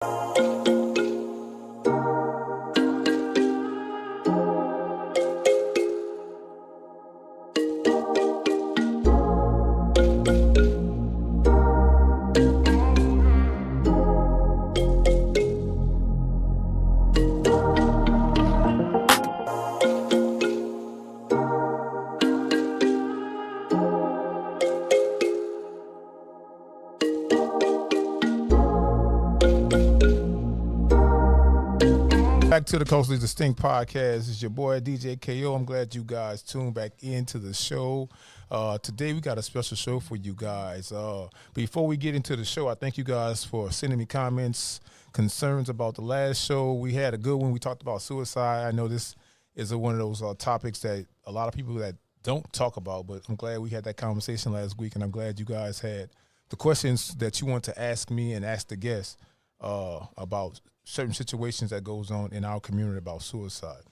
Back to the Culturally Distinct Podcast. It's your boy DJ KO. I'm glad you guys tuned back into the show. Today we got a special show for you guys. Before we get into the show, I thank you guys for sending me comments, concerns about the last show. We had a good one. We talked about suicide. I know this is one of those topics that a lot of people that don't talk about, but I'm glad we had that conversation last week, and I'm glad you guys had the questions that you want to ask me and ask the guests about certain situations that goes on in our community about suicide.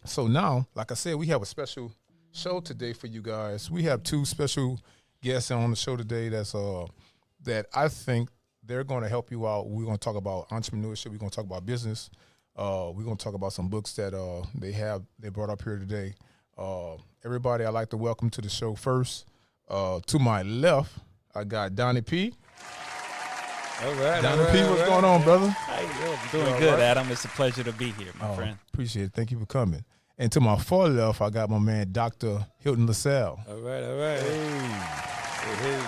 So now, like I said, we have a special show today for you guys. We have two special guests on the show today that I think they're going to help you out. We're going to talk about entrepreneurship. We're going to talk about business. We're going to talk about some books that they brought up here today. Everybody, I'd like to welcome to the show first. To my left, I got Donnie P. All right, Donnie P, what's going on, brother? How you doing? Doing good, right? Adam. It's a pleasure to be here, my friend. Appreciate it. Thank you for coming. And to my far left, I got my man, Dr. Hilton Lasalle. All right. Hey.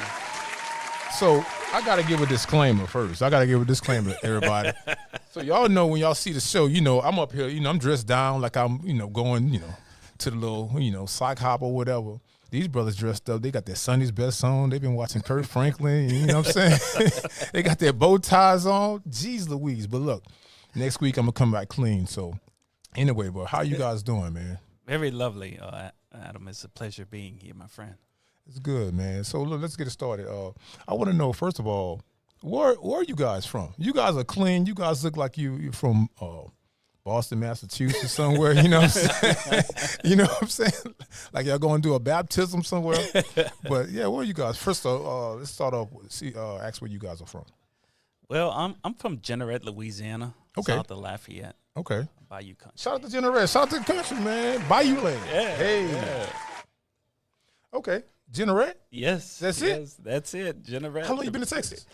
So I got to give a disclaimer first. I got to give a disclaimer to everybody. So y'all know when y'all see the show, I'm up here, I'm dressed down like I'm, going, to the little, sock hop or whatever. These brothers dressed up. They got their Sunday's best on. They've been watching Kurt Franklin. You know what I'm saying? They got their bow ties on. Jeez Louise. But look, next week I'm going to come back clean. So anyway, bro, how you guys doing, man? Very lovely, Adam. It's a pleasure being here, my friend. It's good, man. So look, let's get it started. I want to know, first of all, where are you guys from? You guys are clean. You guys look like you're from Boston, Massachusetts, somewhere, you know what I'm saying? You know what I'm saying? Like y'all going to do a baptism somewhere. But yeah, where are you guys? First of all, let's start off with ask where you guys are from. Well, I'm from Jeanerette, Louisiana. Okay. South of Lafayette. Okay. Bayou country. Shout out to Jeanerette. Shout out to the country, man. Bayou land. Yeah. Hey. Yeah. Okay. Jeanerette? Yes. That's it? That's it. Jeanerette. How long you been in Texas?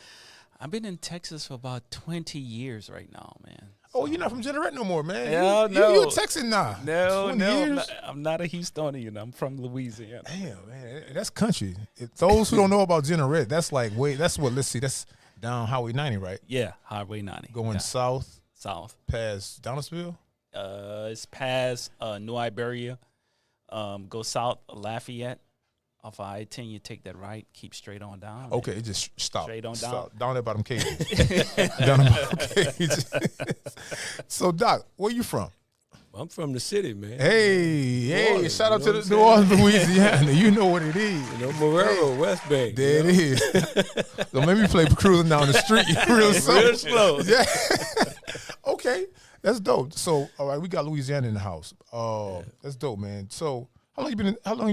I've been in Texas for about 20 years right now, man. Oh, you're not from Jeanerette no more, man. No. You're a Texan now. No. I'm not a Houstonian. I'm from Louisiana. Damn, man. That's country. Those who don't know about Jeanerette, that's that's down Highway 90, right? Yeah, Highway 90. Going south. South. Past Donaldsonville? It's past New Iberia. Go south Lafayette. Off I-10, you take that right, keep straight on down. Okay, it just stop. Straight on stop. down. Down there by them cages. Down there by them cages. So, Doc, where you from? I'm from the city, man. Hey, shout out to the New Orleans, Louisiana. You know what it is. Morero, West Bank. There it is. Don't make me play cruising down the street real slow. Yeah. Okay, that's dope. So, all right, we got Louisiana in the house. That's dope, man. So, how long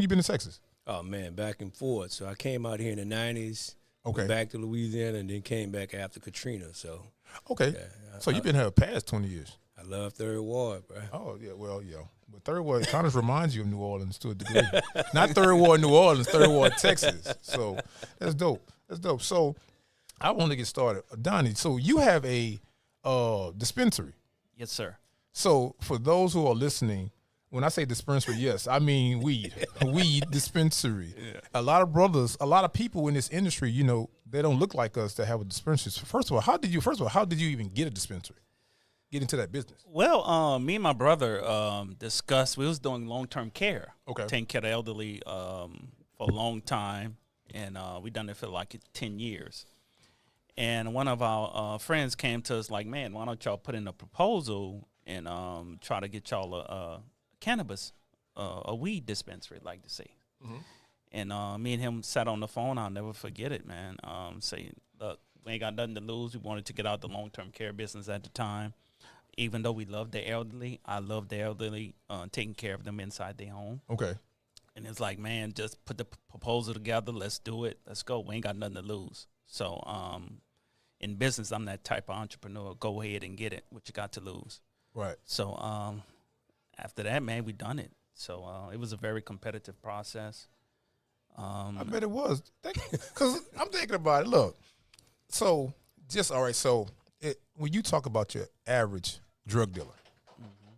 you been in Texas? Oh, man, back and forth. So I came out here in the 90s, okay, back to Louisiana, and then came back after Katrina. So okay, yeah, so you've been here past 20 years. I love Third Ward, bro. Oh, yeah, well, yeah. But Third Ward kind of reminds you of New Orleans to a degree. Not Third Ward New Orleans, Third Ward Texas. So that's dope. That's dope. So I want to get started. Donnie, so you have a dispensary. Yes, sir. So for those who are listening, when I say dispensary, yes, I mean weed. Weed dispensary. Yeah. A lot of brothers, a lot of people in this industry, they don't look like us that have a dispensary. So first of all, how did you even get a dispensary? Get into that business? Well, me and my brother discussed. We was doing long-term care. Okay. Taking care of the elderly for a long time, and we done it for like 10 years. And one of our friends came to us like, man, why don't y'all put in a proposal and try to get y'all a cannabis, a weed dispensary, like to see. Mm-hmm. And me and him sat on the phone. I'll never forget it, man. Saying, look, we ain't got nothing to lose. We wanted to get out the long-term care business at the time. Even though we love the elderly, I love the elderly, taking care of them inside their home. Okay. And it's like, man, just put the proposal together. Let's do it. Let's go. We ain't got nothing to lose. So in business, I'm that type of entrepreneur. Go ahead and get it. What you got to lose? Right. So after that, man, we done it. So it was a very competitive process. I bet it was. Because I'm thinking about it. Look, so just all right. So when you talk about your average drug dealer,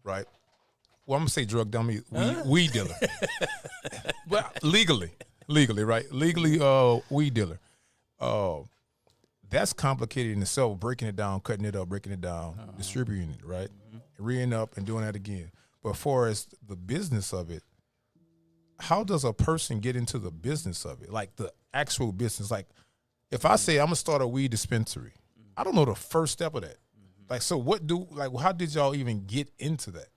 right? Well, I'm gonna say drug dummy, weed dealer, but legally, right? Legally, weed dealer. That's complicated in itself. Breaking it down, cutting it up, breaking it down, distributing it, right? Reeing up and doing that again. But as far as the business of it, how does a person get into the business of it? Like the actual business. Like if I say I'm gonna start a weed dispensary, I don't know the first step of that. Like, so how did y'all even get into that?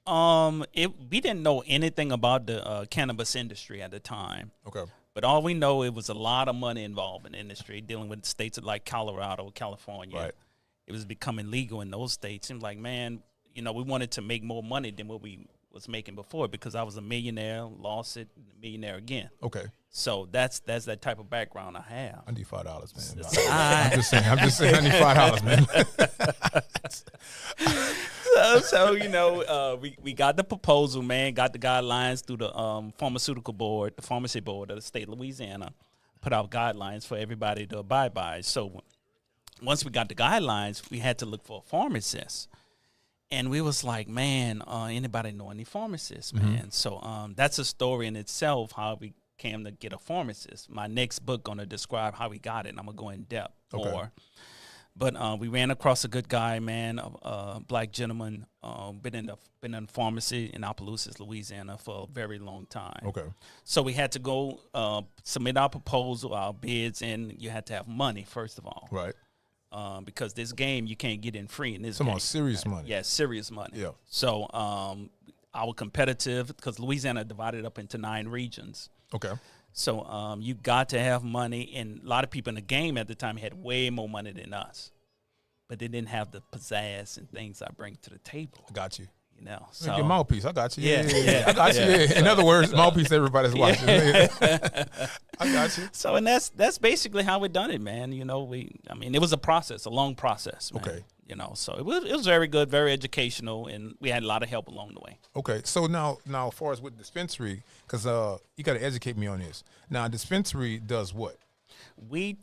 We didn't know anything about the cannabis industry at the time. Okay. But all we know, it was a lot of money involved in the industry, dealing with states like Colorado, California. Right. It was becoming legal in those states. And like, man, we wanted to make more money than what we was making before, because I was a millionaire, lost it, millionaire again. Okay. So that's that type of background I have. I need $5, man. I'm just saying I need $5, man. So we got the proposal, man, got the guidelines through the pharmaceutical board, the pharmacy board of the state of Louisiana, put out guidelines for everybody to abide by. So once we got the guidelines, we had to look for a pharmacist. And we was like, man, anybody know any pharmacists, man? So that's a story in itself, how we came to get a pharmacist. My next book going to describe how we got it, and I'm going to go in depth more. But we ran across a good guy, man, a black gentleman, been in pharmacy in Opelousas, Louisiana for a very long time. Okay. So we had to go submit our proposal, our bids, and you had to have money, first of all. Right. Because this game, you can't get in free in this Some game. serious money. Yeah, serious money. Yeah. So our competitive, because Louisiana divided up into 9 regions. Okay. So you got to have money, and a lot of people in the game at the time had way more money than us, but they didn't have the pizzazz and things I bring to the table. I got you. So your mouthpiece. I got you. Yeah. I got you. Yeah. In other words, mouthpiece. Everybody's watching. I got you. So, and that's basically how we done it, man. It was a process, a long process, man. Okay. So it was very good, very educational, and we had a lot of help along the way. Okay. So now, as far as with dispensary, because you got to educate me on this. Now, dispensary does what? We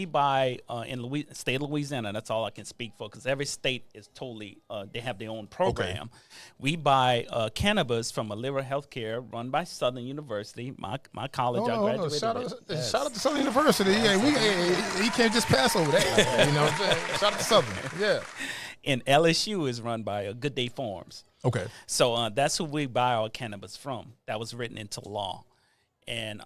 buy in state of Louisiana. That's all I can speak for, because every state is totally, they have their own program. Okay. We buy cannabis from a liberal healthcare run by Southern University, my college. I graduated. Shout out to Southern University. Yeah, he can't just pass over that. You know what I'm saying? Shout out to Southern. Yeah. And LSU is run by Good Day Farms. Okay. So that's who we buy our cannabis from. That was written into law. And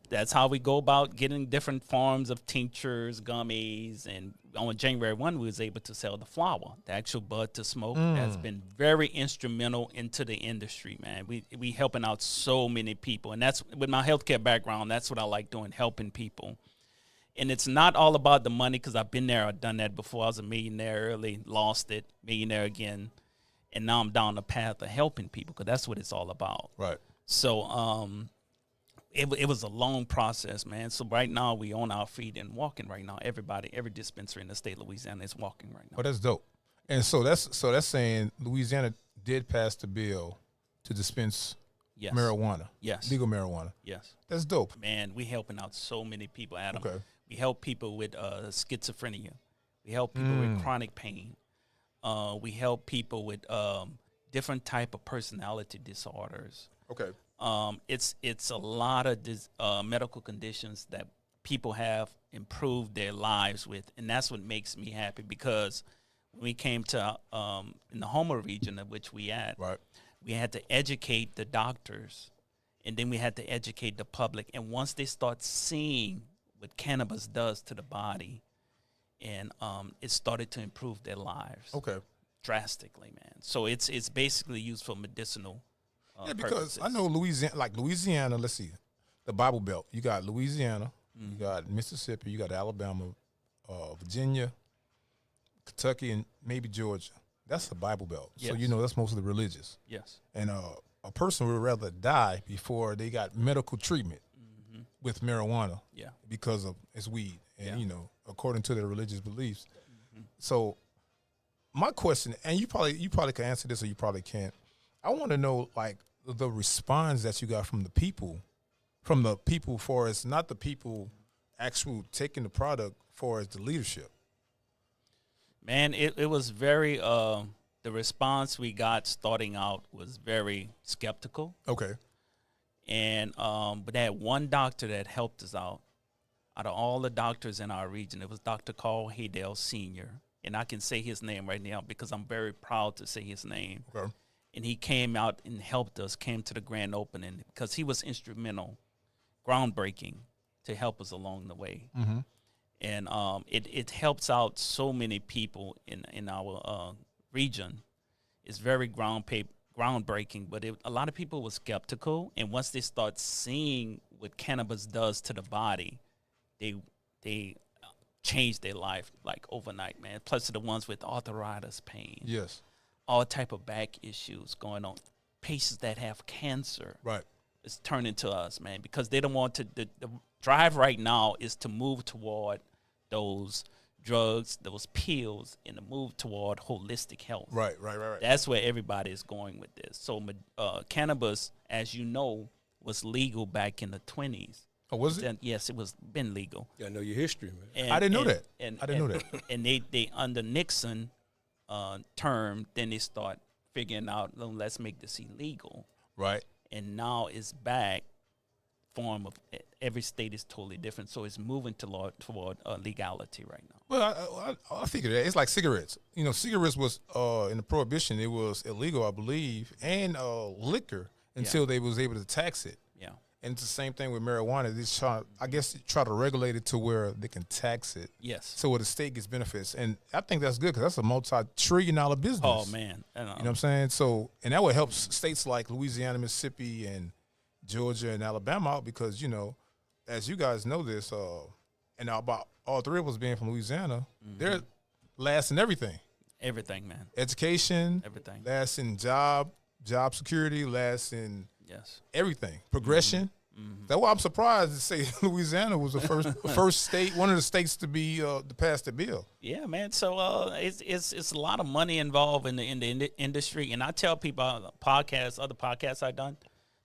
that's how we go about getting different forms of tinctures, gummies. And on January 1, we was able to sell the flower, the actual bud to smoke. That's been very instrumental into the industry, man. We helping out so many people. And that's, with my healthcare background, that's what I like doing, helping people. And it's not all about the money, because I've been there, I've done that before. I was a millionaire early, lost it, millionaire again. And now I'm down the path of helping people, because that's what it's all about. Right. So, It was a long process, man. So right now we on our feet and walking right now. Every dispensary in the state of Louisiana is walking right now. Oh, that's dope. And so that's saying Louisiana did pass the bill to dispense marijuana. Yes. Legal marijuana. Yes. That's dope. Man, we helping out so many people, Adam. Okay. We help people with schizophrenia. We help people with chronic pain. We help people with different type of personality disorders. Okay. It's a lot of medical conditions that people have improved their lives with, and that's what makes me happy, because when we came to in the Homer region of which we at, right, we had to educate the doctors, and then we had to educate the public, and once they start seeing what cannabis does to the body, and it started to improve their lives. Okay. Drastically, man. So it's basically used for medicinal because purposes. I know Louisiana, let's see, the Bible Belt. You got Louisiana, you got Mississippi, you got Alabama, Virginia, Kentucky, and maybe Georgia. That's the Bible Belt. Yes. So, that's mostly religious. Yes. And a person would rather die before they got medical treatment with marijuana because of it's weed. And, according to their religious beliefs. So my question, and you probably can answer this or you probably can't. I want to know like the response that you got from the people for as not the people actual taking the product for as the leadership. Man, it was very the response we got starting out was very skeptical. Okay. And but they had one doctor that helped us out of all the doctors in our region. It was Dr. Carl Haydell Sr. And I can say his name right now because I'm very proud to say his name. Okay. And he came out and helped us, came to the grand opening because he was instrumental, groundbreaking to help us along the way. Mm-hmm. And it helps out so many people in our region. It's very groundbreaking, but a lot of people were skeptical. And once they start seeing what cannabis does to the body, they change their life like overnight, man. Plus the ones with arthritis pain. Yes. All type of back issues going on. Patients that have cancer. Right. It's turning to us, man, because they don't want to. The drive right now is to move toward those drugs, those pills, and to move toward holistic health. Right. That's where everybody is going with this. So cannabis, as you know, was legal back in the 20s. Oh, was it? Yes, it was been legal. Yeah, I know your history, man. I didn't know that. I didn't know that. And they under Nixon term, then they start figuring out, let's make this illegal. Right. And now it's back. Form of every state is totally different, so it's moving toward legality right now. Well, I figured that it's like cigarettes. You know, cigarettes was in the prohibition. It was illegal, I believe, and liquor until they was able to tax it. Yeah. And it's the same thing with marijuana. They try to regulate it to where they can tax it. Yes. So where the state gets benefits. And I think that's good because that's a multi-trillion-dollar business. Oh, man. You know what I'm saying? So, and that would help states like Louisiana, Mississippi, and Georgia and Alabama out because, you know, as you guys know this, and about all three of us being from Louisiana, they're last in everything. Everything, man. Education. Everything. Last in job security, last in everything. Progression. That's why I'm surprised to say Louisiana was the first state, one of the states to be to pass the bill. Yeah, man. So it's a lot of money involved in the industry, and I tell people other podcasts I've done,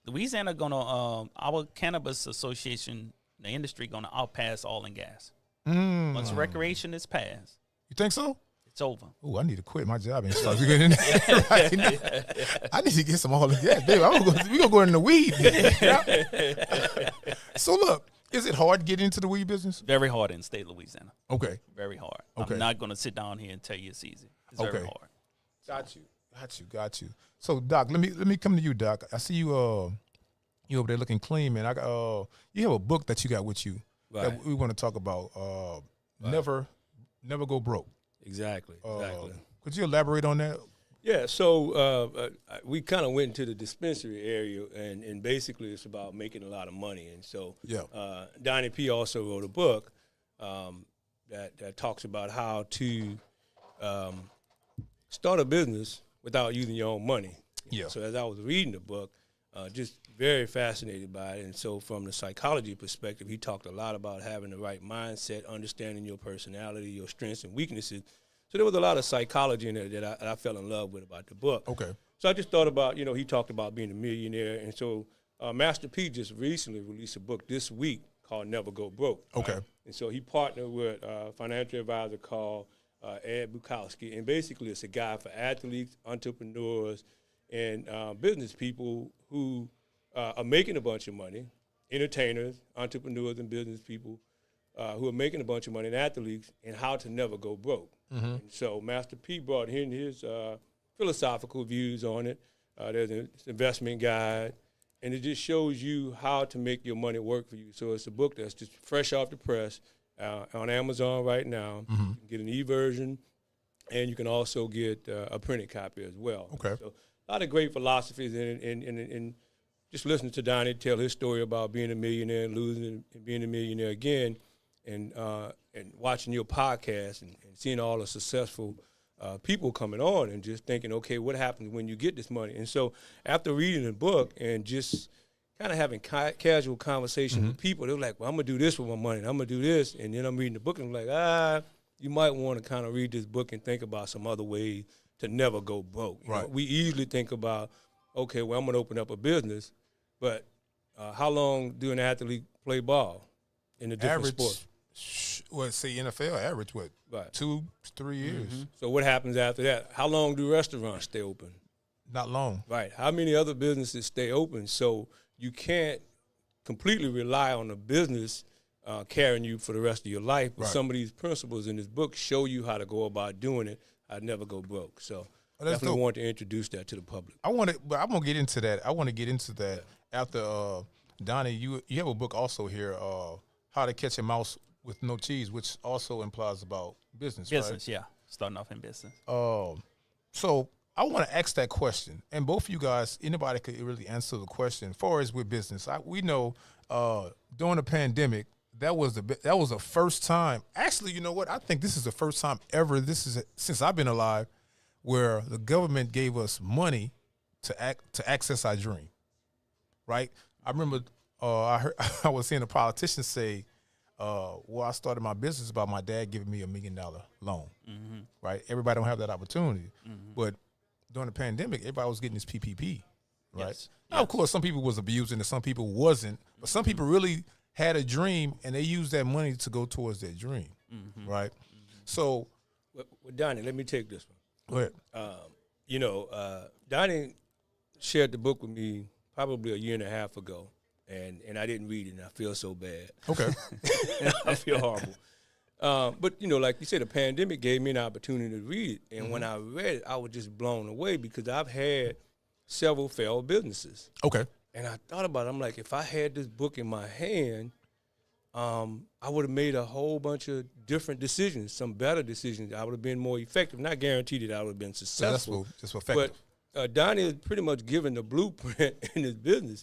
Louisiana gonna our cannabis association, the industry gonna outpass oil and gas. Once recreation is passed, you think so? It's over. Oh, I need to quit my job and start getting in there right now. I need to get some oil and gas, baby. We gonna go in the weed. So look, is it hard to get into the weed business? Very hard in the state of Louisiana. Okay. Very hard. Okay. I'm not gonna sit down here and tell you it's easy. It's very hard. Got you. So Doc, let me come to you, Doc. I see you over there looking clean, man. You have a book that you got with you that we want to talk about. Never Go Broke. Exactly. Could you elaborate on that? Yeah, so we kind of went into the dispensary area, and basically it's about making a lot of money. And so Donnie P also wrote a book that talks about how to start a business without using your own money. Yeah. So as I was reading the book, just very fascinated by it. And so from the psychology perspective, he talked a lot about having the right mindset, understanding your personality, your strengths and weaknesses. So there was a lot of psychology in there that I fell in love with about the book. Okay. So I just thought about, he talked about being a millionaire. And so Master P just recently released a book this week called Never Go Broke. Okay. Right? And so he partnered with a financial advisor called Ed Bukowski. And basically it's a guide for athletes, entrepreneurs, and business people who are making a bunch of money, entertainers, entrepreneurs, and business people who are making a bunch of money, and athletes, and how to never go broke. And so Master P brought in his philosophical views on it. There's an investment guide, and it just shows you how to make your money work for you. So it's a book that's just fresh off the press on Amazon right now. You can get an e-version, and you can also get a printed copy as well. Okay. So a lot of great philosophies and just listening to Donnie tell his story about being a millionaire and losing and being a millionaire again, and watching your podcast and seeing all the successful people coming on and just thinking, okay, what happens when you get this money? And so after reading the book and just kind of having casual conversation with people. They're like, well, I'm going to do this with my money, and I'm going to do this. And then I'm reading the book, and I'm like, you might want to kind of read this book and think about some other ways to never go broke. You know, we easily think about, okay, well, I'm going to open up a business, but how long do an athlete play ball in a different sport? Well, say NFL average, what, 2-3 years. So what happens after that? How long do restaurants stay open? Not long. Right. How many other businesses stay open? So you can't completely rely on a business carrying you for the rest of your life. But some of these principles in this book show you how to go about doing it. I'd never go broke. So definitely want to introduce that to the public. But I'm gonna get into that. I want to get into that after Donnie. You have a book also here, How to Catch a Mouse with No Cheese, which also implies about business. Business, yeah, starting off in business. So I want to ask that question, and both of you guys, anybody could really answer the question. As far as with business, we know during the pandemic, that was the first time. Actually, you know what? I think this is the first time ever. This is since I've been alive, where the government gave us money to access our dream. Right? I remember I was hearing a politician say, well, I started my business about my dad giving me $1 million loan. Right? Everybody don't have that opportunity, but during the pandemic, everybody was getting this PPP. Right? Yes. Now, of course, some people was abusing and some people wasn't, but some people really had a dream and they used that money to go towards their dream. Right? So, well, Donnie, let me take this one. Go ahead. Donnie shared the book with me probably a year and a half ago, and I didn't read it, and I feel so bad. Okay. I feel horrible. But, like you said, the pandemic gave me an opportunity to read it, and when I read it, I was just blown away because I've had several failed businesses. Okay. And I thought about it. I'm like, if I had this book in my hand, I would have made a whole bunch of different decisions, some better decisions. I would have been more effective. Not guaranteed that I would have been successful. Just effective. But Donnie is pretty much given the blueprint in his business.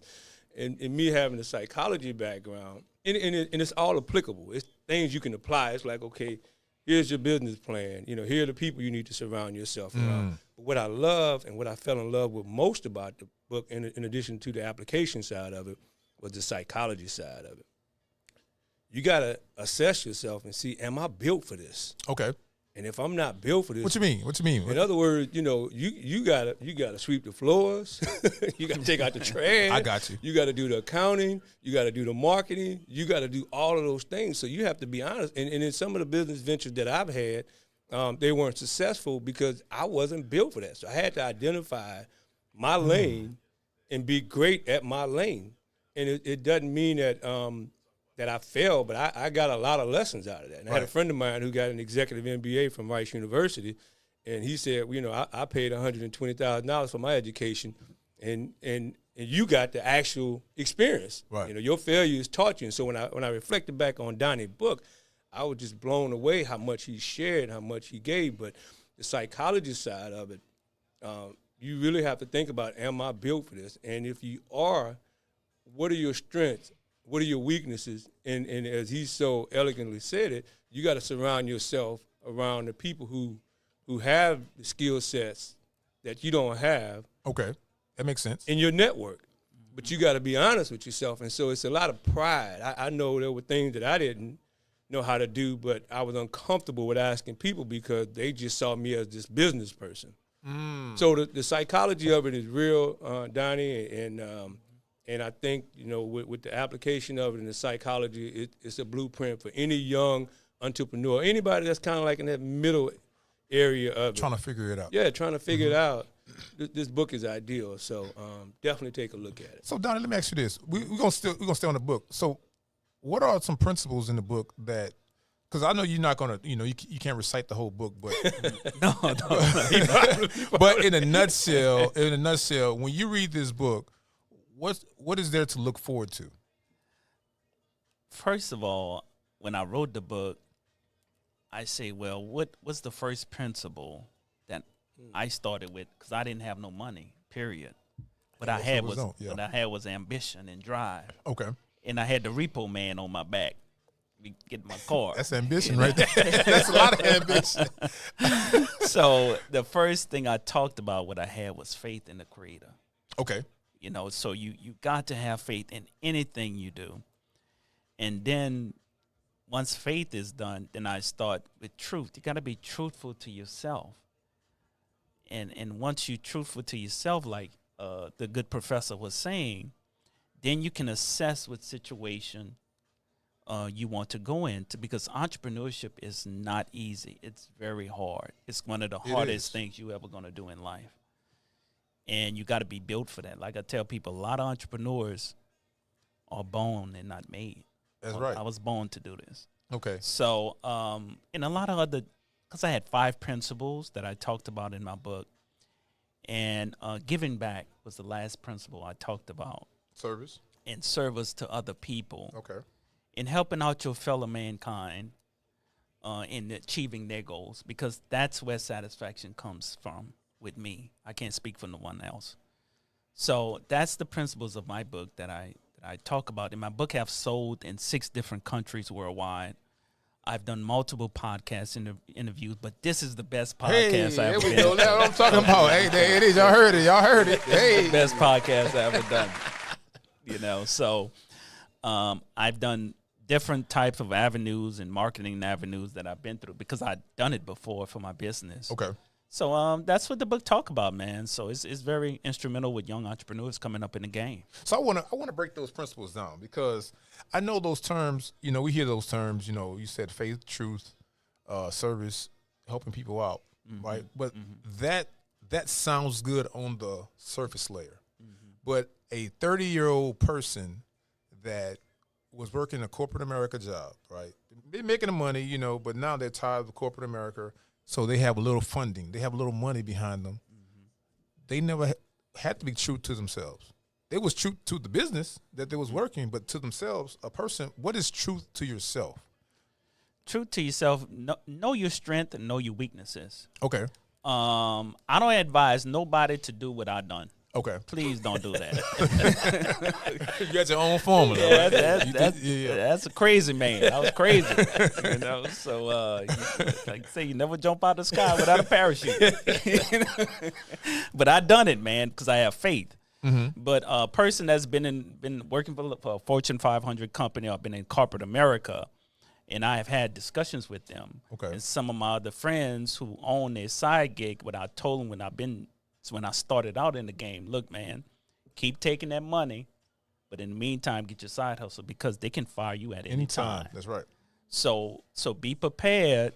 And me having a psychology background, and it's all applicable. It's things you can apply. It's like, okay, here's your business plan. Here are the people you need to surround yourself around. But what I love and what I fell in love with most about the book, in addition to the application side of it, was the psychology side of it. You got to assess yourself and see, am I built for this? Okay. And if I'm not built for this, what you mean? In other words, you gotta sweep the floors, you gotta take out the trash. I got you. You gotta do the accounting, you gotta do the marketing, you gotta do all of those things. So you have to be honest. And in some of the business ventures that I've had, they weren't successful because I wasn't built for that. So I had to identify my lane and be great at my lane. And it doesn't mean that that I failed, but I got a lot of lessons out of that. And I had a friend of mine who got an executive MBA from Rice University, and he said, I paid $120,000 for my education, and you got the actual experience. Right. Your failures taught you. And so when I reflected back on Donnie's book, I was just blown away how much he shared, how much he gave. But the psychology side of it, you really have to think about, am I built for this? And if you are, what are your strengths? What are your weaknesses? And as he so elegantly said it, you got to surround yourself around the people who have the skill sets that you don't have. Okay, that makes sense. In your network. But you got to be honest with yourself. And so it's a lot of pride. I know there were things that I didn't know how to do, but I was uncomfortable with asking people because they just saw me as this business person. So the psychology of it is real, Donnie, and I think, with the application of it and the psychology, it's a blueprint for any young entrepreneur, anybody that's kind of like in that middle area of trying to figure it out. Yeah, trying to figure it out. This book is ideal, so definitely take a look at it. So, Donnie, let me ask you this: we're gonna stay on the book. So, what are some principles in the book that? Because I know you're not gonna, you can't recite the whole book, but No. but in a nutshell, when you read this book, what is there to look forward to? First of all, when I wrote the book, I say, well, what's the first principle that I started with? Because I didn't have no money, period. What I had was ambition and drive. Okay. And I had the repo man on my back. We get my car. That's ambition right there. That's a lot of ambition. So the first thing I talked about, what I had was faith in the Creator. Okay. You know, so you got to have faith in anything you do. And then once faith is done, then I start with truth. You got to be truthful to yourself. And once you're truthful to yourself, like the good professor was saying, then you can assess what situation you want to go into, because entrepreneurship is not easy. It's very hard. It's one of the hardest things you ever going to do in life. And you got to be built for that. Like I tell people, a lot of entrepreneurs are born and not made. That's right. I was born to do this. Okay. So, and a lot of other, because I had 5 principles that I talked about in my book. And giving back was the last principle I talked about. Service. And service to other people. Okay. And helping out your fellow mankind in achieving their goals, because that's where satisfaction comes from with me. I can't speak for no one else. So that's the principles of my book that I talk about. And my book have sold in 6 different countries worldwide. I've done multiple podcast interviews, but this is the best podcast I ever done. Go. That's what I'm talking about. Hey, there it is. Y'all heard it. Hey, the best podcast I ever done. You know, so I've done different types of avenues and marketing avenues that I've been through, because I've done it before for my business. Okay. So that's what the book talk about, man. So it's very instrumental with young entrepreneurs coming up in the game. So I want to break those principles down, because I know those terms. You know, we hear those terms. You know, you said faith, truth, service, helping people out, right? But that sounds good on the surface layer. But a 30-year-old person that was working a corporate America job, right? They're making the money, you know, but now they're tired of corporate America. So they have a little funding. They have a little money behind them. They never had to be true to themselves. They was true to the business that they was working, but to themselves, a person, what is truth to yourself? Truth to yourself, know your strength and know your weaknesses. Okay. I don't advise nobody to do what I've done. Okay. Please don't do that. You got your own formula. Yeah, that's a crazy man. I was crazy. You know, so like I say, you never jump out of the sky without a parachute. But I done it, man, because I have faith. But a person that's been working for a Fortune 500 company, or been in corporate America, and I have had discussions with them. Okay. And some of my other friends who own their side gig, what I told them when I started out in the game, look, man, keep taking that money, but in the meantime, get your side hustle, because they can fire you at any time. That's right. So be prepared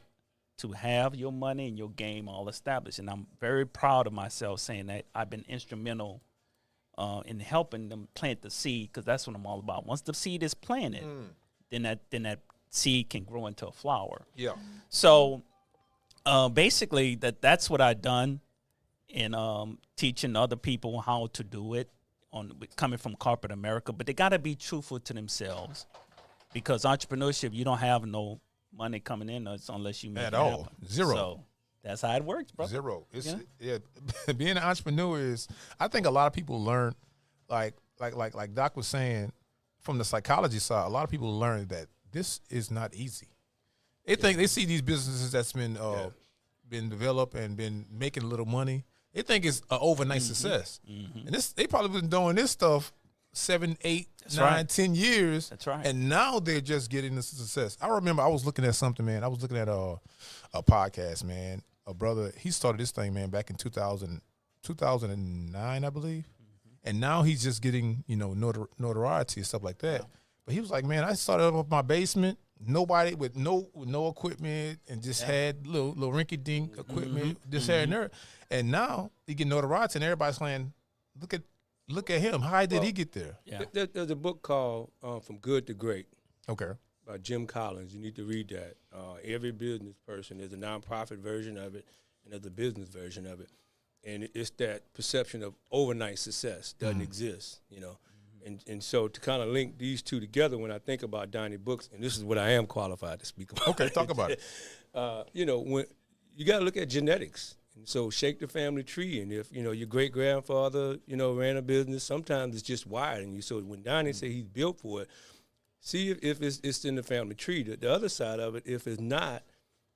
to have your money and your game all established. And I'm very proud of myself saying that I've been instrumental in helping them plant the seed, because that's what I'm all about. Once the seed is planted, then that seed can grow into a flower. Yeah. So basically, that's what I've done. And teaching other people how to do it, coming from corporate America. But they got to be truthful to themselves, because entrepreneurship, you don't have no money coming in unless you make at it all. happen. Zero. So that's how it works, bro. Zero. Being an entrepreneur is, I think a lot of people learn, like Doc was saying, from the psychology side, a lot of people learn that this is not easy. They see these businesses that's been developed and been making a little money. They think it's an overnight success. And they probably been doing this stuff 7, 8, 9, 10 years. That's right. And now they're just getting the success. I remember I was looking at something, man. I was looking at a podcast, man. A brother, he started this thing, man, back in 2009, I believe. And now he's just getting, notoriety and stuff like that. But he was like, man, I started up my basement. Nobody with no equipment, and just had little rinky-dink equipment, this here and there. And now he get notoriety, and everybody's saying, look at him. How did he get there? Yeah. There's a book called From Good to Great. Okay. By Jim Collins. You need to read that. Every business person, there's a nonprofit version of it, and there's a business version of it. And it's that perception of overnight success doesn't exist, And so to kind of link these two together, when I think about Donnie books, and this is what I am qualified to speak about. Okay, talk about it. When you got to look at genetics. And so shake the family tree. And if, your great-grandfather, ran a business, sometimes it's just wired in you. So when Donnie say he's built for it, see if it's in the family tree. The other side of it, if it's not,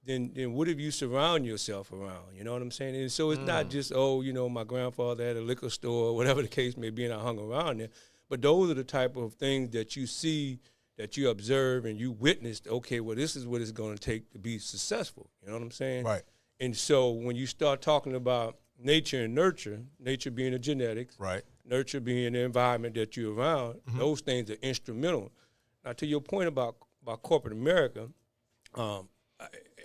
then what if you surround yourself around? You know what I'm saying? And so it's not just, my grandfather had a liquor store, or whatever the case may be, and I hung around there. But those are the type of things that you see, that you observe, and you witnessed, okay, well, this is what it's going to take to be successful. You know what I'm saying? Right. And so when you start talking about nature and nurture, nature being the genetics, right, nurture being the environment that you're around, those things are instrumental. Now, to your point about corporate America,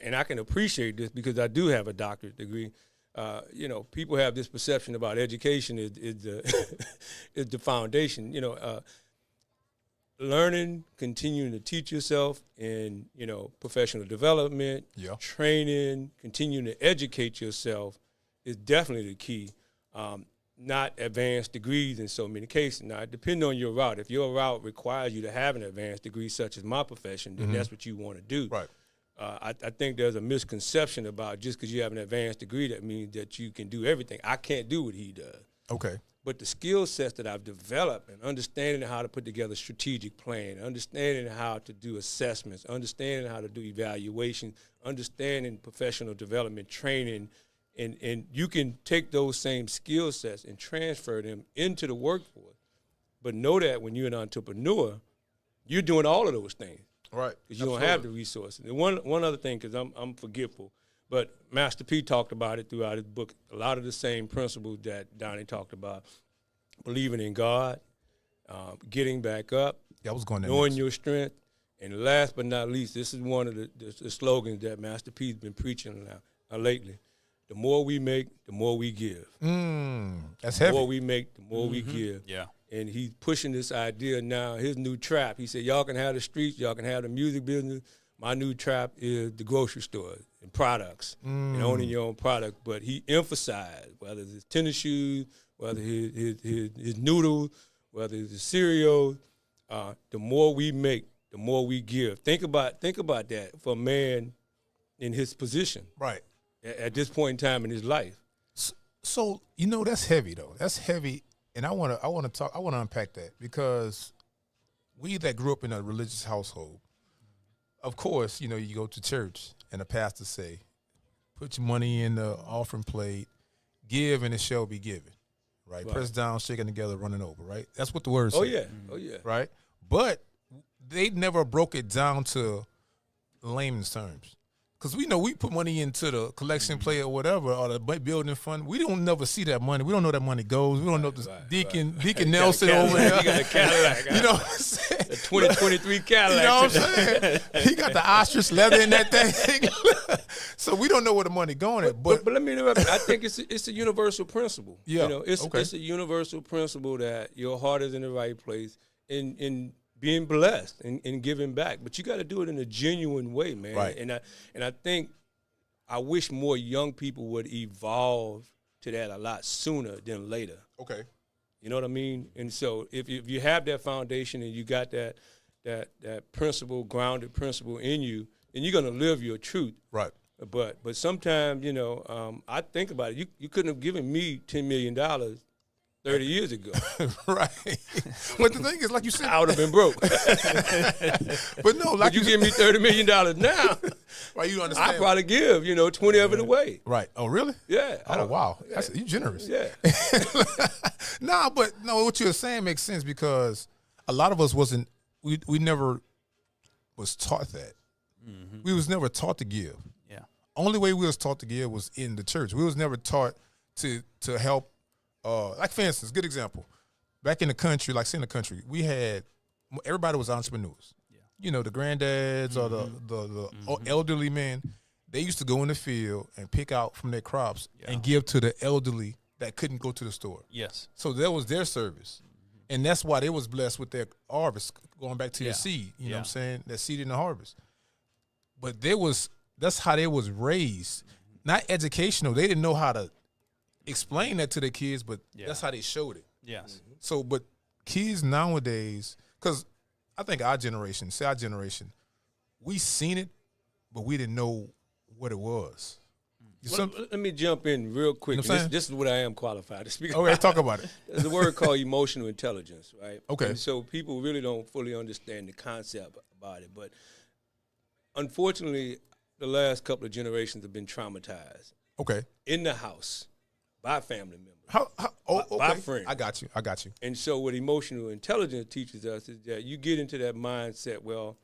and I can appreciate this because I do have a doctorate degree. People have this perception about education is the is the foundation. Learning, continuing to teach yourself in professional development, training, continuing to educate yourself is definitely the key. Not advanced degrees in so many cases. Now, depending on your route, if your route requires you to have an advanced degree, such as my profession, then that's what you want to do. Right. I think there's a misconception about just because you have an advanced degree, that means that you can do everything. I can't do what he does. Okay. But the skill sets that I've developed, and understanding how to put together a strategic plan, understanding how to do assessments, understanding how to do evaluation, understanding professional development training, and you can take those same skill sets and transfer them into the workforce. But know that when you're an entrepreneur, you're doing all of those things. Right. Because you don't have the resources. And one other thing, because I'm forgetful, but Master P talked about it throughout his book, a lot of the same principles that Donnie talked about. Believing in God, getting back up, I was going knowing your strength, and last but not least, this is one of the slogans that Master P's been preaching now lately. The more we make, the more we give. That's heavy. The more we make, the more we give. Yeah. And he's pushing this idea now, his new trap. He said, y'all can have the streets, y'all can have the music business. My new trap is the grocery store and products and owning your own product. But he emphasized, whether it's tennis shoes, whether his noodles, whether it's his cereal, the more we make, the more we give. Think about that for a man in his position. Right. At this point in time in his life. So that's heavy though. That's heavy. And I want to unpack that, because we that grew up in a religious household, of course, you go to church and the pastor say, put your money in the offering plate, give and it shall be given, right? Press down, shaking together, running over, right? That's what the word says. Oh yeah. Right? But they never broke it down to layman's terms. Because we put money into the collection plate or whatever, or the building fund. We don't never see that money. We don't know that money goes. We don't know if the Deacon Nelson over there. He got a Cadillac. You know what I'm saying? The 2023 Cadillac. You know what I'm saying? He got the ostrich leather in that thing. So we don't know where the money going at. But let me interrupt. I think it's a universal principle. Yeah. It's a universal principle that your heart is in the right place in being blessed and giving back. But you got to do it in a genuine way, man. Right. And I think I wish more young people would evolve to that a lot sooner than later. okay. You know what I mean? And so if you have that foundation and you got that principle, grounded principle in you, then you're going to live your truth. Right. But sometimes, I think about it. You couldn't have given me $10 million 30 years ago. Right. But the thing is, like you said, I would have been broke. but no, like But you give me $30 million now, right? You understand? I probably give 20 of it away. Right. Oh, really? Yeah. Oh, wow. You generous. Yeah. But what you're saying makes sense, because a lot of us we never was taught that. Mm-hmm. We was never taught to give. Yeah. Only way we was taught to give was in the church. We was never taught to help. Like, for instance, good example. Back in the country, we had, everybody was entrepreneurs. Yeah. The grandads or the elderly men, they used to go in the field and pick out from their crops and give to the elderly that couldn't go to the store. Yes. So that was their service. And that's why they was blessed with their harvest, going back to their seed, you know what I'm saying, that seed in the harvest. But that's how they was raised. Not educational. They didn't know how to explain that to their kids, but that's how they showed it. Yes. So, but kids nowadays, because I think our generation, we seen it, but we didn't know what it was. Let me jump in real quick. You know what I'm saying? This is what I am qualified to speak about. Okay, talk about it. There's a word called emotional intelligence, right? Okay. And so people really don't fully understand the concept about it. But unfortunately, the last couple of generations have been traumatized Okay. in the house by family members. By friends. I got you. And so what emotional intelligence teaches us is that you get into that mindset, well,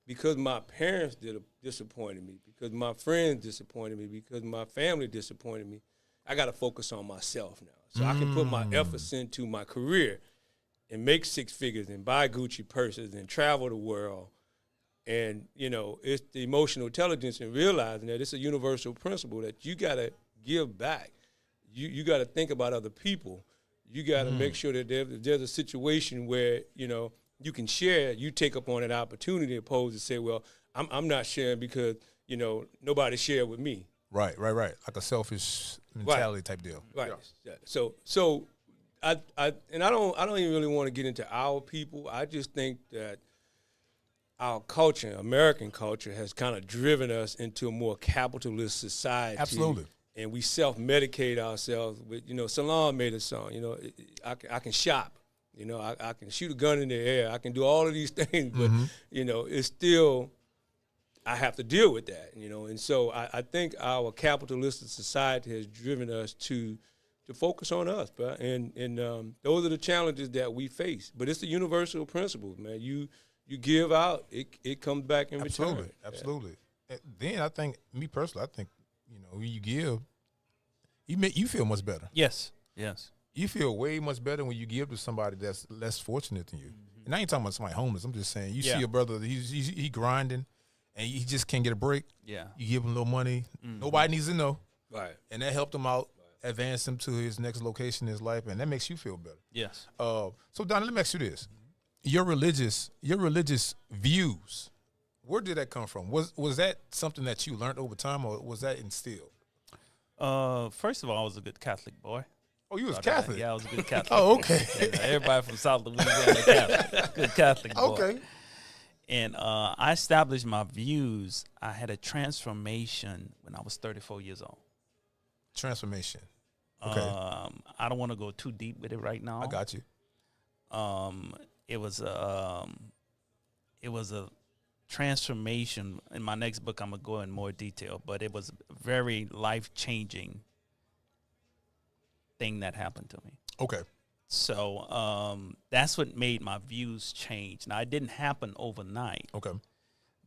because my parents disappointed me, because my friends disappointed me, because my family disappointed me, I got to focus on myself now. So I can put my efforts into my career and make six figures and buy Gucci purses and travel the world. And, it's the emotional intelligence and realizing that it's a universal principle that you got to give back. You got to think about other people. You got to make sure that there's a situation where, you can share, you take up on an opportunity opposed to say, well, I'm not sharing because, nobody shared with me. Right. Like a selfish mentality type deal. Right. Yeah. So I don't even really want to get into our people. I just think that our culture, American culture, has kind of driven us into a more capitalist society. Absolutely. And we self-medicate ourselves with, Salon made a song, I can shop, I can shoot a gun in the air, I can do all of these things, but, it's still, I have to deal with that, and so I think our capitalistic society has driven us to focus on us, bro. And those are the challenges that we face, but it's a universal principle, man. You give out, it comes back in return. Absolutely. And then I think, me personally, when you give, you feel much better. Yes. You feel way much better when you give to somebody that's less fortunate than you. And I ain't talking about somebody homeless. I'm just saying, you see a brother, he grinding, and he just can't get a break. Yeah. You give him a little money. Nobody needs to know. Right. And that helped him out, advance him to his next location in his life, and that makes you feel better. Yes. So, Donnie, let me ask you this. Your religious views, where did that come from? Was that something that you learned over time, or was that instilled? First of all, I was a good Catholic boy. Oh, you was Catholic? Yeah, I was a good Catholic. Oh, okay. Everybody from South Louisiana Catholic. Good Catholic boy. Okay. And I established my views. I had a transformation when I was 34 years old. Transformation. Okay. I don't want to go too deep with it right now. I got you. It was a transformation. In my next book, I'm gonna go in more detail, but it was a very life-changing thing that happened to me. Okay. So that's what made my views change. Now, it didn't happen overnight. Okay.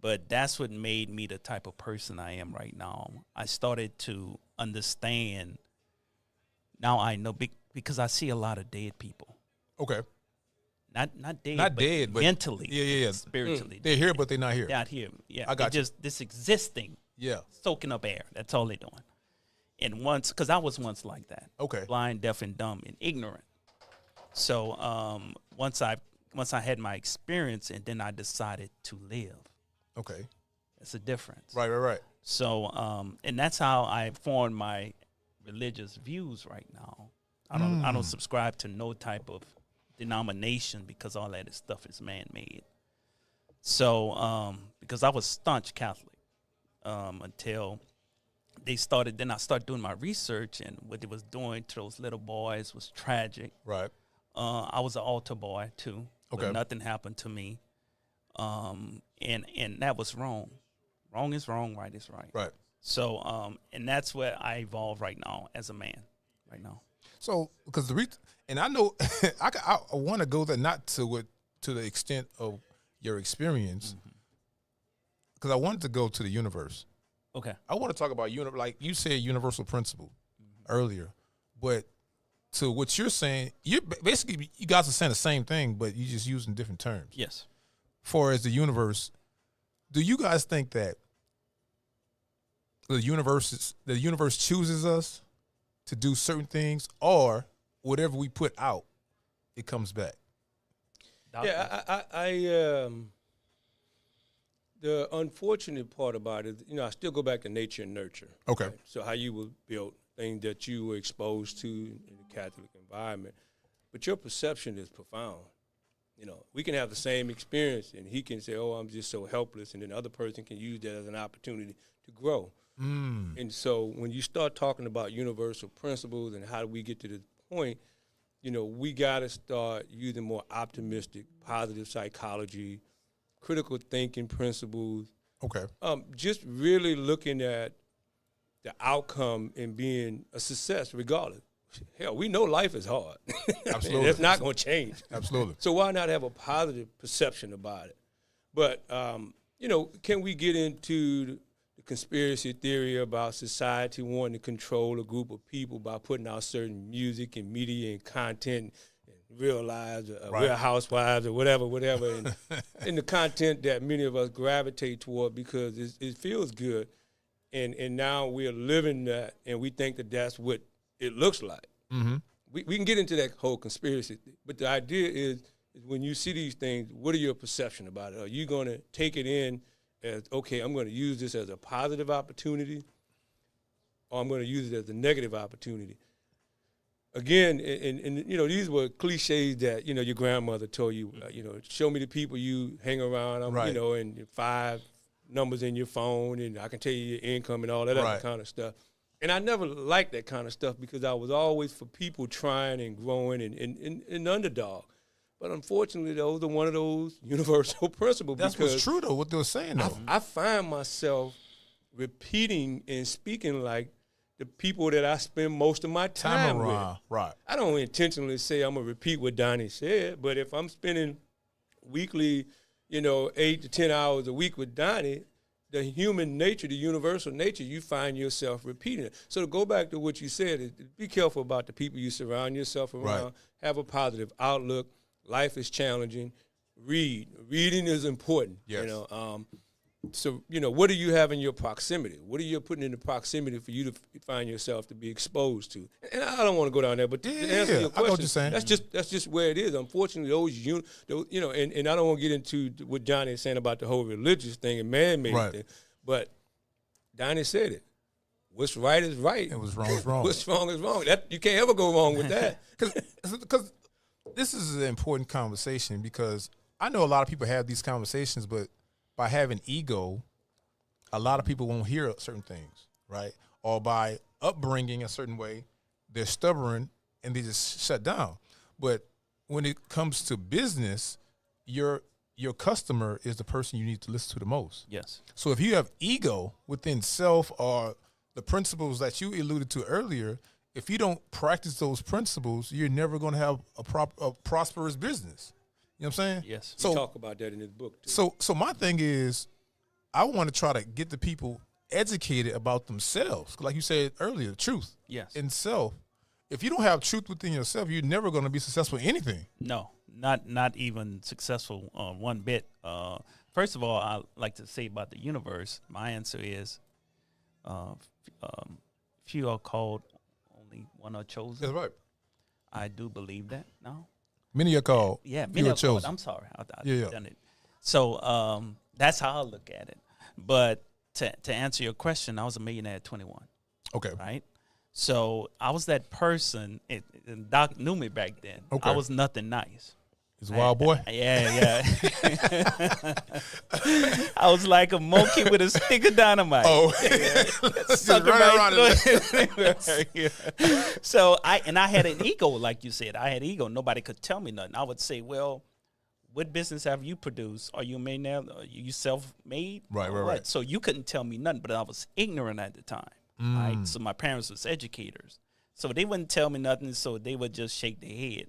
But that's what made me the type of person I am right now. I started to understand. Now I know because I see a lot of dead people. Okay. Not dead, Not dead, but mentally, yeah. spiritually. They're here, but they're not here. They're not here. Yeah, I got you. Just this existing, soaking up air. That's all they're doing. And because I was once like that. Okay. Blind, deaf, and dumb, and ignorant. So once I had my experience, and then I decided to live. Okay. It's a difference. Right. So and that's how I formed my religious views right now. I don't subscribe to no type of denomination because all that stuff is man-made. So because I was staunch Catholic until they started. Then I started doing my research, and what it was doing to those little boys was tragic. Right. I was an altar boy too. Okay. But nothing happened to me. And that was wrong. Wrong is wrong. Right is right. Right. So and that's where I evolve right now as a man. Right now. So because and I know I want to go there, not to the extent of your experience, because I wanted to go to the universe. Okay. I want to talk about like you said, universal principle earlier, but to what you're saying, you guys are saying the same thing, but you're just using different terms. Yes. For as the universe, do you guys think that the universe chooses us to do certain things, or whatever we put out, it comes back? Yeah, I the unfortunate part about it, I still go back to nature and nurture. Okay. Right? So how you were built, things that you were exposed to in the Catholic environment, but your perception is profound. We can have the same experience, and he can say, "Oh, I'm just so helpless," and then the other person can use that as an opportunity to grow. And so when you start talking about universal principles and how do we get to this point, we got to start using more optimistic, positive psychology, critical thinking principles, Okay. Just really looking at the outcome and being a success regardless. Hell, we know life is hard. Absolutely. That's not going to change. Absolutely. So why not have a positive perception about it? But, can we get into the conspiracy theory about society wanting to control a group of people by putting out certain music and media and content and Real Lives, Real Housewives or whatever, and the content that many of us gravitate toward because it feels good. And now we're living that, and we think that that's what it looks like. Mm-hmm. We can get into that whole conspiracy thing, but the idea is when you see these things, what are your perception about it? Are you going to take it in as, okay, I'm going to use this as a positive opportunity, or I'm going to use it as a negative opportunity? Again, and these were cliches that, your grandmother told you, show me the people you hang around, and 5 numbers in your phone, and I can tell you your income and all that other kind of stuff. And I never liked that kind of stuff because I was always for people trying and growing and underdog. But unfortunately, those are one of those universal principles. That's what's true, though, what they were saying, though. I find myself repeating and speaking like the people that I spend most of my time with. Right. I don't intentionally say I'm going to repeat what Donnie said, but if I'm spending weekly, 8 to 10 hours a week with Donnie, the human nature, the universal nature, you find yourself repeating it. So to go back to what you said, be careful about the people you surround yourself around. Right. Have a positive outlook. Life is challenging. Read. Reading is important. Yes. So, what do you have in your proximity? What are you putting in the proximity for you to find yourself to be exposed to? And I don't want to go down there, but to answer your question, I know what you're saying. That's just where it is. Unfortunately, and I don't want to get into what Johnny is saying about the whole religious thing and man-made thing, but Donnie said it. What's right is right. And what's wrong is wrong. What's wrong is wrong. You can't ever go wrong with that. Because this is an important conversation because I know a lot of people have these conversations, but by having ego, a lot of people won't hear certain things, right? Or by upbringing a certain way, they're stubborn and they just shut down. But when it comes to business, your customer is the person you need to listen to the most. Yes. So if you have ego within self or the principles that you alluded to earlier, if you don't practice those principles, you're never going to have a prosperous business. You know what I'm saying? Yes. So we talk about that in his book, too. So my thing is, I want to try to get the people educated about themselves. Like you said earlier, truth. Yes. In self. If you don't have truth within yourself, you're never going to be successful in anything. No, not even successful one bit. First of all, I like to say about the universe, my answer is few are called, only one are chosen. That's right. I do believe that now. Many are called. Yeah, few many are are called. chosen. I'm sorry. I Yeah. done it. So that's how I look at it. But to answer your question, I was a millionaire at 21. Okay. Right? So I was that person, and Doc knew me back then. Okay. I was nothing nice. He's a wild boy. Yeah. I was like a monkey with a stick of dynamite. Oh, Suck it right around it. So I had an ego, like you said. I had ego. Nobody could tell me nothing. I would say, well, what business have you produced? Are you a millionaire? Are you self-made? Right. So you couldn't tell me nothing, but I was ignorant at the time. Right? So my parents was educators. So they wouldn't tell me nothing, so they would just shake their head.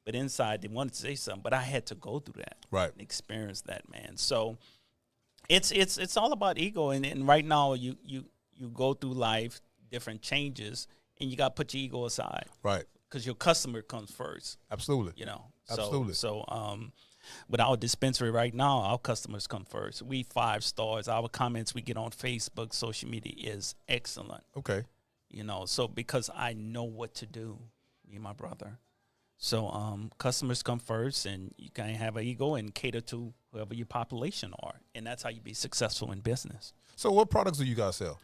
But inside, they wanted to say something. But I had to go through that. Right. And experience that, man. So it's all about ego. And right now, you go through life, different changes, and you got to put your ego aside. Right. Because your customer comes first. Absolutely. Absolutely. So with our dispensary right now, our customers come first. We 5 stars. Our comments we get on Facebook, social media is excellent. Okay. So because I know what to do, me and my brother. So customers come first, and you can have an ego and cater to whoever your population are, and that's how you be successful in business. So what products do you guys sell?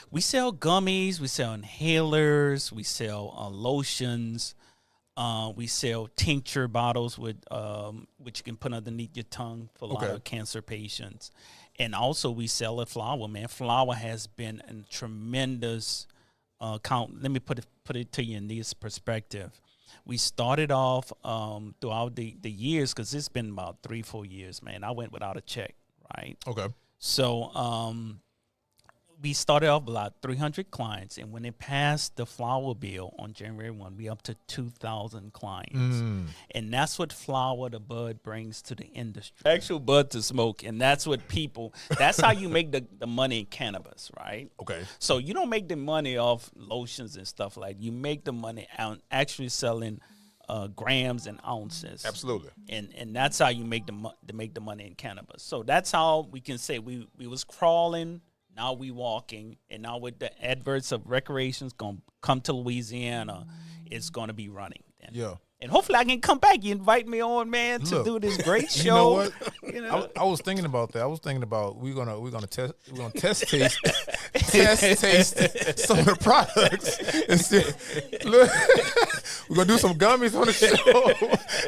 We sell gummies, we sell inhalers, we sell lotions, we sell tincture bottles with which you can put underneath your tongue for a lot of cancer patients, and also we sell a flower. Man, flower has been a tremendous count. Let me put it to you in this perspective. We started off throughout the years, because it's been about 3-4 years, man. I went without a check, right? Okay. So we started off with about 300 clients, and when it passed the flower bill on January 1, we up to 2,000 clients. And that's what flower to bud brings to the industry. Actual bud to smoke, and that's what people, that's how you make the money in cannabis, right? Okay. So you don't make the money off lotions and stuff like that. You make the money out actually selling grams and ounces. Absolutely. And that's how you make the money in cannabis. So that's how we can say we was crawling. Now we walking, and now with the adverts of recreation's gonna come to Louisiana, it's gonna be running. And hopefully I can come back. You invite me on, man, to do this great show. You know what? You know? I was thinking about that. I was thinking about we're gonna taste some of the products and see. Look, we're gonna do some gummies on the show.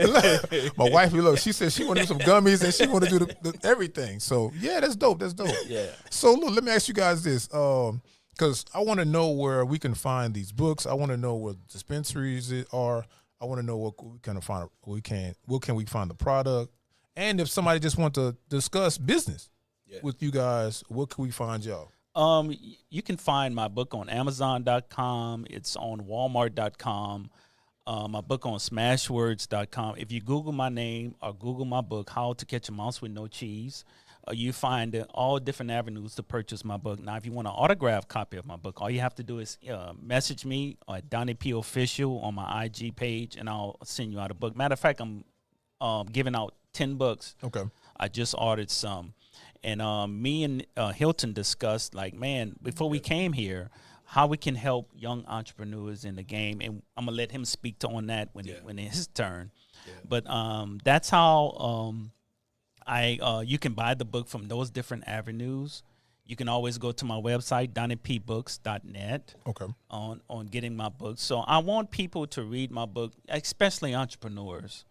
Look, my wife, look, she said she want to do some gummies and she want to do the everything. So yeah, that's dope. That's dope. Yeah. So look, let me ask you guys this. Because I want to know where we can find these books. I want to know where dispensaries are. I want to know what we can find. Where can we find the product? And if somebody just want to discuss business with you guys, what can we find y'all? You can find my book on Amazon.com. It's on Walmart.com. My book on Smashwords.com. If you Google my name or Google my book, How to Catch a Mouse with No Cheese, you find all different avenues to purchase my book. Now, if you want an autographed copy of my book, all you have to do is message me at Donnie P Official on my IG page, and I'll send you out a book. Matter of fact, I'm giving out 10 books. Okay. I just ordered some. And me and Hilton discussed, like, man, before we came here, how we can help young entrepreneurs in the game. And I'm going to let him speak on that when it's his turn. Yeah. But that's how you can buy the book from those different avenues. You can always go to my website, DonniePBooks.net, on getting my book. So I want people to read my book, especially entrepreneurs.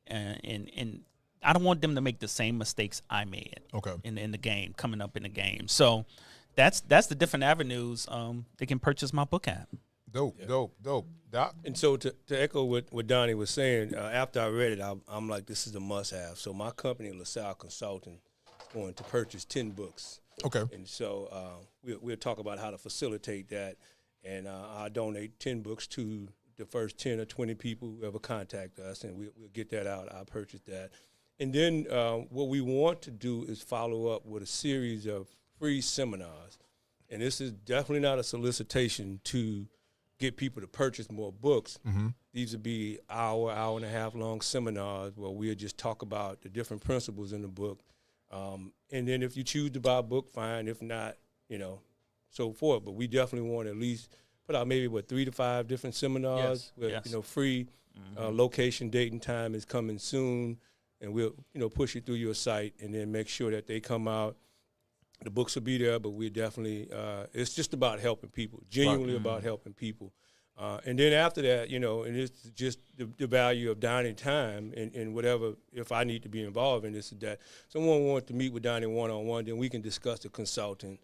And I don't want them to make the same mistakes I made in the game, coming up in the game. So that's the different avenues they can purchase my book at. Dope. Doc? And so to echo what Donnie was saying, after I read it, I'm like, this is a must-have. So my company, LaSalle Consulting, is going to purchase 10 books. Okay. And so we'll talk about how to facilitate that. And I'll donate 10 books to the first 10 or 20 people who ever contact us, and we'll get that out. I'll purchase that. And then what we want to do is follow up with a series of free seminars. And this is definitely not a solicitation to get people to purchase more books. Mm-hmm. These would be hour and a half long seminars where we'll just talk about the different principles in the book. And then if you choose to buy a book, fine. If not, so forth. But we definitely want to at least put out maybe 3 to 5 different seminars with free. Location, date, and time is coming soon, and we'll push it through your site and then make sure that they come out. The books will be there, but we're definitely it's just about helping people, genuinely about helping people. And then after that, and it's just the value of Donnie time and whatever, if I need to be involved in this or that. Someone wants to meet with Donnie one-on-one, then we can discuss the consultant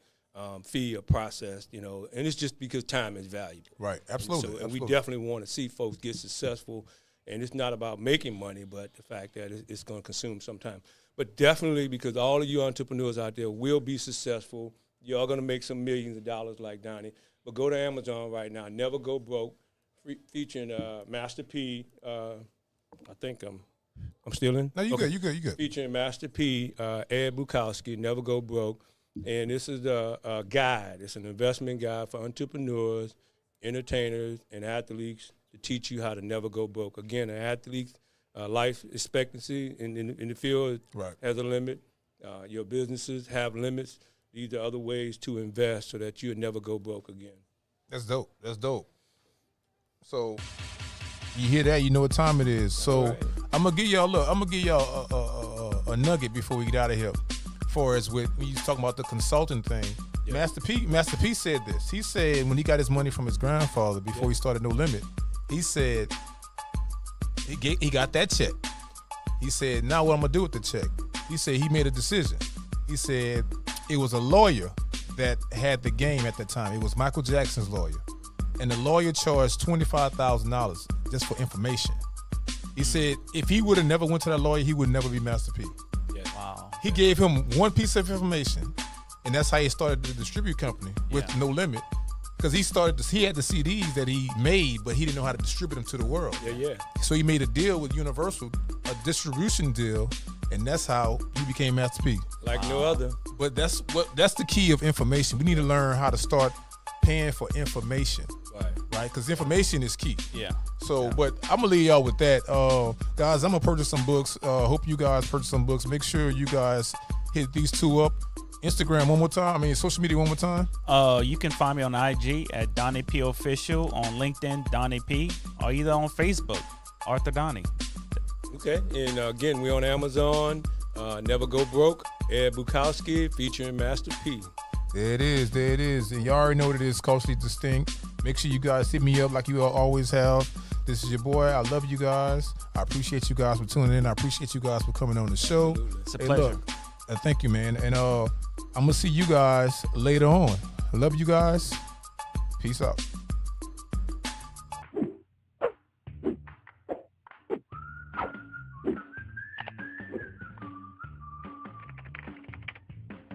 fee or process, and it's just because time is valuable. Right, absolutely. And we definitely want to see folks get successful, and it's not about making money, but the fact that it's going to consume some time. But definitely, because all of you entrepreneurs out there will be successful. You're all going to make some millions of dollars like Donnie. But go to Amazon right now. Never Go Broke, featuring Master P. I think I'm still in? No, you good. Featuring Master P, Ed Bukowski, Never Go Broke. And this is a guide. It's an investment guide for entrepreneurs, entertainers, and athletes to teach you how to never go broke. Again, an athlete's life expectancy in the field has a limit. Your businesses have limits. These are other ways to invest so that you'll never go broke again. That's dope. So you hear that? You know what time it is. So I'm gonna give y'all a nugget before we get out of here. For as with when you talking about the consulting thing, Master P said this. He said when he got his money from his grandfather before he started No Limit, he said he got that check. He said, now what I'm gonna do with the check? He said he made a decision. He said it was a lawyer that had the game at the time. It was Michael Jackson's lawyer. And the lawyer charged $25,000 just for information. He said if he would have never went to that lawyer, he would never be Master P. Wow. He gave him one piece of information, and that's how he started the distribute company with No Limit. Because he had the CDs that he made, but he didn't know how to distribute them to the world. Yeah. So he made a deal with Universal, a distribution deal, and that's how he became Master P. Like no other. But that's the key of information. We need to learn how to start paying for information, right? Because information is key. Yeah. So, but I'm gonna leave y'all with that, guys. I'm gonna purchase some books. Hope you guys purchase some books. Make sure you guys hit these two up. Instagram one more time. I mean, social media one more time. You can find me on IG at Donnie P Official, on LinkedIn Donnie P, or either on Facebook Arthur Donnie. Okay, and again, we're on Amazon. Never Go Broke, Ed Bukowski featuring Master P. There it is. And y'all already know what it is, Culturally Distinct. Make sure you guys hit me up like you always have. This is your boy. I love you guys. I appreciate you guys for tuning in. I appreciate you guys for coming on the show. Absolutely. It's a pleasure. Look, thank you, man. And I'm going to see you guys later on. I love you guys. Peace out.